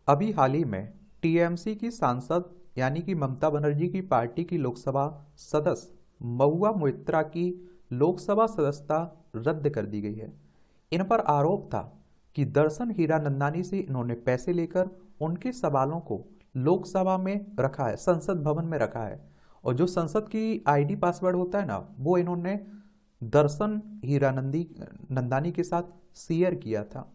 अभी हाल ही में टीएमसी की सांसद यानी कि ममता बनर्जी की पार्टी की लोकसभा सदस्य महुआ मोइत्रा की लोकसभा सदस्यता रद्द कर दी गई है। इन पर आरोप था कि दर्शन हीरानंदानी से इन्होंने पैसे लेकर उनके सवालों को लोकसभा में रखा है, संसद भवन में रखा है। और जो संसद की आईडी पासवर्ड होता है ना, वो इन्होंने दर्शन हीरानंदी नंदानी के साथ शेयर किया था।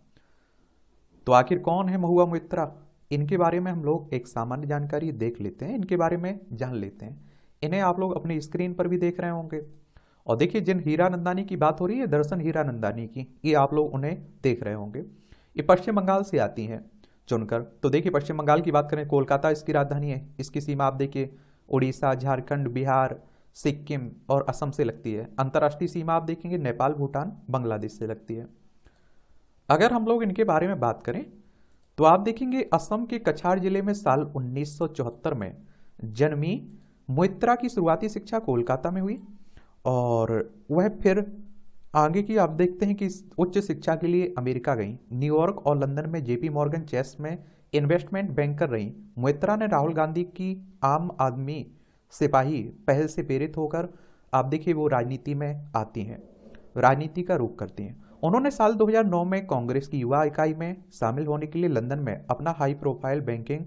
तो आखिर कौन है महुआ मोइत्रा? इनके बारे में हम लोग एक सामान्य जानकारी देख लेते हैं, इनके बारे में जान लेते हैं। इन्हें आप लोग अपनी स्क्रीन पर भी देख रहे होंगे। और देखिए, जिन हीरानंदानी की बात हो रही है, दर्शन हीरानंदानी की, ये आप लोग उन्हें देख रहे होंगे। ये पश्चिम बंगाल से आती हैं चुनकर। तो देखिए, पश्चिम बंगाल की बात करें, कोलकाता इसकी राजधानी है। इसकी सीमा आप देखिए उड़ीसा, झारखंड, बिहार, सिक्किम और असम से लगती है। अंतर्राष्ट्रीय सीमा आप देखेंगे नेपाल, भूटान, बांग्लादेश से लगती है। अगर हम लोग इनके बारे में बात करें तो आप देखेंगे असम के कछार जिले में साल 1974 में जन्मी मोइत्रा की शुरुआती शिक्षा कोलकाता में हुई और वह फिर आगे की आप देखते हैं कि उच्च शिक्षा के लिए अमेरिका गई। न्यूयॉर्क और लंदन में जेपी मॉर्गन चेस में इन्वेस्टमेंट बैंकर रही। मोइत्रा ने राहुल गांधी की आम आदमी सिपाही पहल से प्रेरित होकर आप देखिए वो राजनीति में आती हैं, राजनीति का रुख करती हैं। उन्होंने साल 2009 में कांग्रेस की युवा इकाई में शामिल होने के लिए लंदन में अपना हाई प्रोफाइल बैंकिंग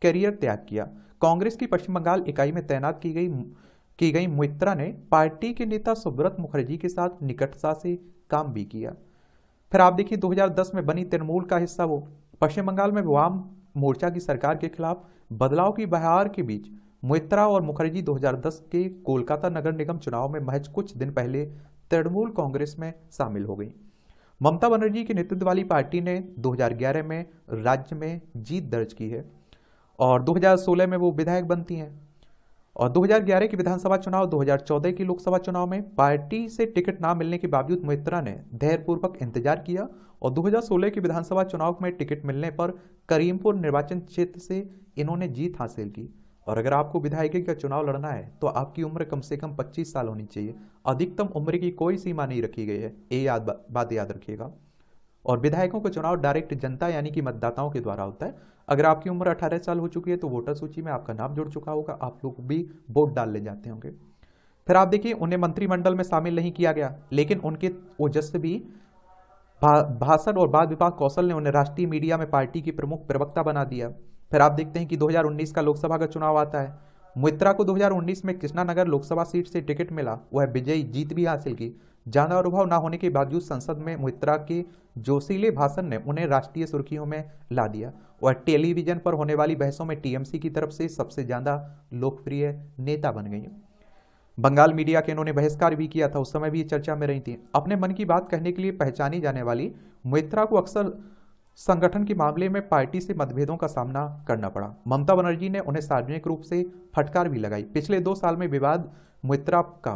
करियर त्याग किया। कांग्रेस की पश्चिम बंगाल इकाई में तैनात की गई मोइत्रा ने पार्टी के नेता सुब्रत मुखर्जी के साथ निकटता से काम भी किया। फिर आप देखिए 2010 में बनी तृणमूल का हिस्सा वो। पश्चिम बंगाल में वाम मोर्चा की सरकार के खिलाफ बदलाव की बहार के बीच मोइत्रा और मुखर्जी 2010 के कोलकाता नगर निगम चुनाव में महज कुछ दिन पहले तृणमूल कांग्रेस में शामिल हो गई। ममता बनर्जी के नेतृत्व वाली पार्टी ने 2011 में राज्य में जीत दर्ज की है और 2016 में वो विधायक बनती हैं। और 2011 के विधानसभा चुनाव, 2014 के लोकसभा चुनाव में पार्टी से टिकट ना मिलने के बावजूद मोइत्रा ने धैर्यपूर्वक इंतजार किया और 2016 के विधानसभा चुनाव में टिकट मिलने पर करीमपुर निर्वाचन क्षेत्र से इन्होंने जीत हासिल की। और अगर आपको विधायकी का चुनाव लड़ना है तो आपकी उम्र कम से कम 25 साल होनी चाहिए। अधिकतम उम्र की कोई सीमा नहीं रखी गई है, ये बात याद रखिएगा। और विधायकों का चुनाव डायरेक्ट जनता यानी कि मतदाताओं के द्वारा होता है। अगर आपकी उम्र 18 साल हो चुकी है तो वोटर सूची में आपका नाम जुड़ चुका होगा, आप लोग भी वोट डालने जाते होंगे। फिर आप देखिए उन्हें मंत्रिमंडल में शामिल नहीं किया गया, लेकिन उनके ओजस्वी भाषण और बाल विभाग कौशल ने उन्हें राष्ट्रीय मीडिया में पार्टी की प्रमुख प्रवक्ता बना दिया। फिर आप देखते हैं कि 2019 का लोकसभा का चुनाव आता है। मोइत्रा को 2019 में कृष्णानगर लोकसभा सीट से टिकट मिला, वह विजयी जीत भी हासिल की। ज्यादा अनुभव न होने के बावजूद संसद में मोइत्रा के जोशीले भाषण ने उन्हें राष्ट्रीय सुर्खियों में ला दिया। वह टेलीविजन पर होने वाली बहसों में टीएमसी की तरफ से सबसे ज्यादा लोकप्रिय नेता बन गई। बंगाल मीडिया के इन्होंने बहिष्कार भी किया था, उस समय भी चर्चा में रही थी। अपने मन की बात कहने के लिए पहचानी जाने वाली मोइत्रा को अक्सर संगठन के मामले में पार्टी से मतभेदों का सामना करना पड़ा। ममता बनर्जी ने उन्हें सार्वजनिक रूप से फटकार भी लगाई। पिछले 2 साल में विवाद मोइत्रा का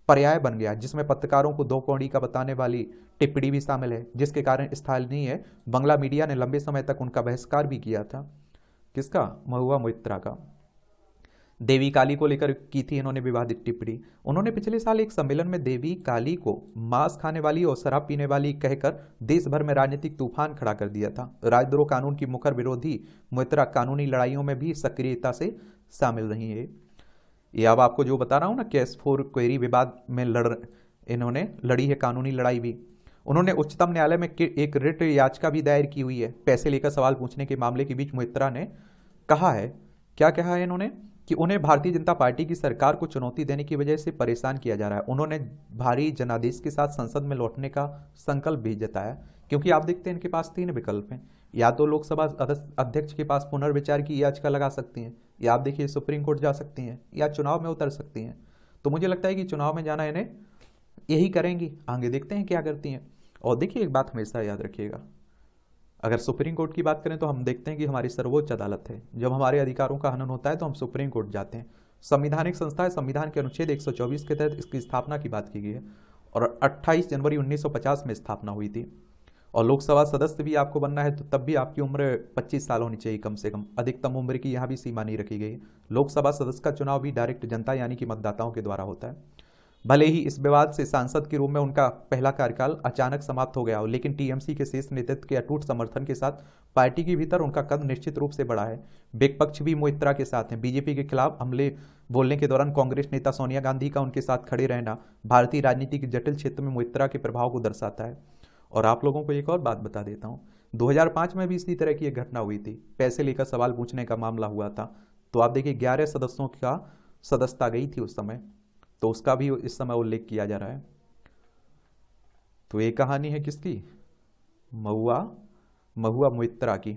पर्याय बन गया, जिसमें पत्रकारों को 2 कौड़ी का बताने वाली टिप्पणी भी शामिल है, जिसके कारण स्थानीय बंगला मीडिया ने लंबे समय तक उनका बहिष्कार भी किया था। किसका? महुआ मोइत्रा का। देवी काली को लेकर की थी इन्होंने विवादित टिप्पणी। उन्होंने पिछले साल एक सम्मेलन में देवी काली को मांस खाने वाली और शराब पीने वाली कहकर देश भर में राजनीतिक तूफान खड़ा कर दिया था। राजद्रोह कानून की मुखर विरोधी मोइत्रा कानूनी लड़ाइयों में भी सक्रियता से शामिल रही है। ये अब आपको जो बता रहा हूं ना, केस 4 क्वेरी विवाद में इन्होंने लड़ी है कानूनी लड़ाई भी। उन्होंने उच्चतम न्यायालय में एक रिट याचिका भी दायर की हुई है। पैसे लेकर सवाल पूछने के मामले के बीच मोइत्रा ने कहा है, क्या कहा है इन्होंने, कि उन्हें भारतीय जनता पार्टी की सरकार को चुनौती देने की वजह से परेशान किया जा रहा है। उन्होंने भारी जनादेश के साथ संसद में लौटने का संकल्प भी जताया, क्योंकि आप देखते हैं इनके पास 3 विकल्प हैं। या तो लोकसभा अध्यक्ष के पास पुनर्विचार की याचिका लगा सकती हैं, या आप देखिए सुप्रीम कोर्ट जा सकती हैं, या चुनाव में उतर सकती हैं। तो मुझे लगता है कि चुनाव में जाना इन्हें यही करेंगी, आगे देखते हैं क्या करती हैं। और देखिए एक बात हमेशा याद रखिएगा, अगर सुप्रीम कोर्ट की बात करें तो हम देखते हैं कि हमारी सर्वोच्च अदालत है। जब हमारे अधिकारों का हनन होता है तो हम सुप्रीम कोर्ट जाते हैं। संवैधानिक संस्था है, संविधान के अनुच्छेद 124 के तहत इसकी स्थापना की बात की गई है और 28 जनवरी 1950 में स्थापना हुई थी। और लोकसभा सदस्य भी आपको बनना है तो तब भी आपकी उम्र 25 साल होनी चाहिए कम से कम। अधिकतम उम्र की यहाँ भी सीमा नहीं रखी गई। लोकसभा सदस्य का चुनाव भी डायरेक्ट जनता यानी कि मतदाताओं के द्वारा होता है। भले ही इस विवाद से सांसद के रूप में उनका पहला कार्यकाल अचानक समाप्त हो गया हो, लेकिन टीएमसी के शीर्ष नेतृत्व के अटूट समर्थन के साथ पार्टी के भीतर उनका कद निश्चित रूप से बढ़ा है। विपक्ष भी मोइत्रा के साथ हैं। बीजेपी के खिलाफ हमले बोलने के दौरान कांग्रेस नेता सोनिया गांधी का उनके साथ खड़े रहना भारतीय राजनीति के जटिल क्षेत्र में मोइत्रा के प्रभाव को दर्शाता है। और आप लोगों को एक और बात बता देता हूँ, 2005 में भी इसी तरह की एक घटना हुई थी। पैसे लेकर सवाल पूछने का मामला हुआ था। तो आप देखिए 11 सदस्यों का सदस्यता गई थी उस समय, तो उसका भी इस समय उल्लेख किया जा रहा है। तो ये कहानी है किसकी? महुआ मोइत्रा की।